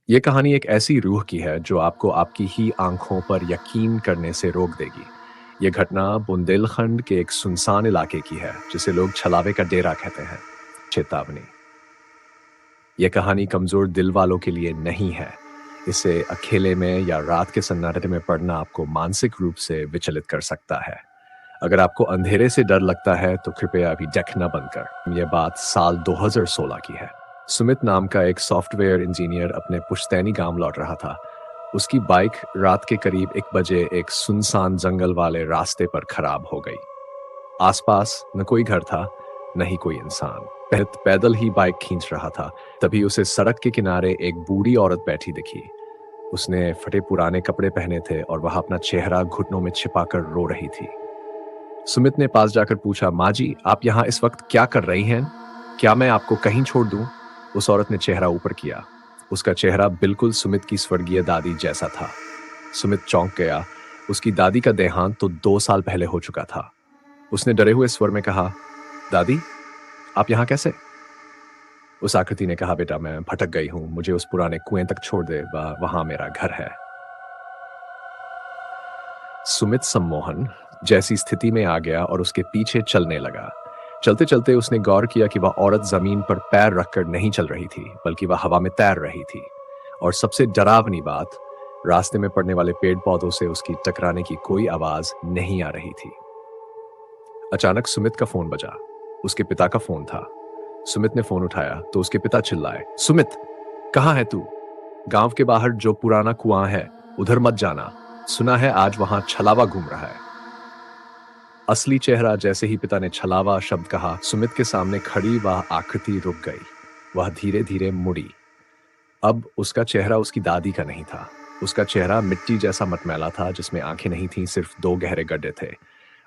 ये कहानी एक ऐसी रूह की है जो आपको आपकी ही आंखों पर यकीन करने से रोक देगी। ये घटना बुंदेलखंड के एक सुनसान इलाके की है जिसे लोग छलावे का डेरा कहते हैं। चेतावनी, ये कहानी कमजोर दिल वालों के लिए नहीं है। इसे अकेले में या रात के सन्नाटे में पढ़ना आपको मानसिक रूप से विचलित कर सकता है। अगर आपको अंधेरे से डर लगता है तो कृपया अभी देखना बंद कर। यह बात साल 2016 की है। सुमित नाम का एक सॉफ्टवेयर इंजीनियर अपने पुश्तैनी गांव लौट रहा था। उसकी बाइक रात के करीब 1 बजे एक सुनसान जंगल वाले रास्ते पर खराब हो गई। आसपास न कोई घर था, न ही कोई इंसान। पैदल ही बाइक खींच रहा था, तभी उसे सड़क के किनारे एक बूढ़ी औरत बैठी दिखी। उसने फटे पुराने कपड़े पहने थे और वह अपना चेहरा घुटनों में छिपाकर रो रही थी। सुमित ने पास जाकर पूछा, माँ जी, आप यहाँ इस वक्त क्या कर रही हैं? क्या मैं आपको कहीं छोड़ दूं? उस औरत ने चेहरा ऊपर किया। उसका चेहरा बिल्कुल सुमित की स्वर्गीय दादी जैसा था। सुमित चौंक गया। उसकी दादी का देहांत तो 2 साल पहले हो चुका था। उसने डरे हुए स्वर में कहा, दादी, आप यहाँ कैसे? उस आकृति ने कहा, बेटा, मैं भटक गई हूँ, मुझे उस पुराने कुएं तक छोड़ दे, वहां मेरा घर है। सुमित सम्मोहन जैसी स्थिति में आ गया और उसके पीछे चलने लगा। चलते चलते उसने गौर किया कि वह औरत जमीन पर पैर रखकर नहीं चल रही थी, बल्कि वह हवा में तैर रही थी। और सबसे डरावनी बात, रास्ते में पड़ने वाले पेड़ पौधों से उसकी टकराने की कोई आवाज नहीं आ रही थी। अचानक सुमित का फोन बजा। उसके पिता का फोन था। सुमित ने फोन उठाया तो उसके पिता चिल्लाए, सुमित, कहाँ है तू? गांव के बाहर जो पुराना कुआं है, उधर मत जाना। सुना है आज वहां छलावा घूम रहा है। असली चेहरा जैसे ही पिता ने छलावा शब्द कहा, सुमित के सामने खड़ी वह आकृति रुक गई। वह धीरे धीरे मुड़ी। अब उसका चेहरा उसकी दादी का नहीं था। उसका चेहरा मिट्टी जैसा मटमैला था, जिसमें आंखें नहीं थीं, सिर्फ 2 गहरे गड्ढे थे।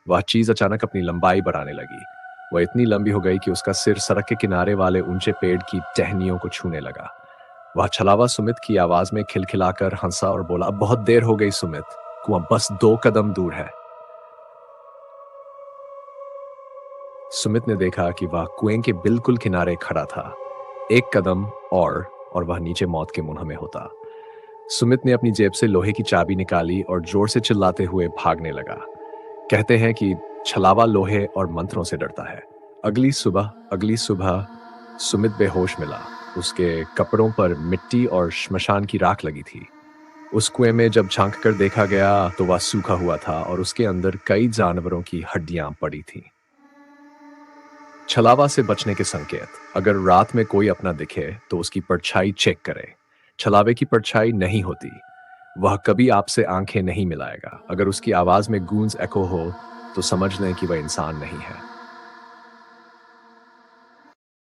वह चीज अचानक अपनी लंबाई बढ़ाने लगी। वह इतनी लंबी हो गई कि उसका सिर सड़क के किनारे वाले ऊंचे पेड़ की टहनियों को छूने लगा। वह छलावा सुमित की आवाज में खिलखिलाकर हंसा और बोला, अब बहुत देर हो गई सुमित, कुआं बस 2 कदम दूर है। सुमित ने देखा कि वह कुएं के बिल्कुल किनारे खड़ा था। 1 कदम और वह नीचे मौत के मुंह में होता। सुमित ने अपनी जेब से लोहे की चाबी निकाली और जोर से चिल्लाते हुए भागने लगा। कहते हैं कि छलावा लोहे और मंत्रों से डरता है। अगली सुबह सुमित बेहोश मिला। उसके कपड़ों पर मिट्टी और श्मशान की राख लगी थी। उस कुएं में जब झांक कर देखा गया तो वह सूखा हुआ था और उसके अंदर कई जानवरों की हड्डियां पड़ी थीं। छलावा से बचने के संकेत, अगर रात में कोई अपना दिखे तो उसकी परछाई चेक करें। छलावे की परछाई नहीं होती। वह कभी आपसे आंखें नहीं मिलाएगा। अगर उसकी आवाज में गूंज एको हो तो समझ लें कि वह इंसान नहीं है।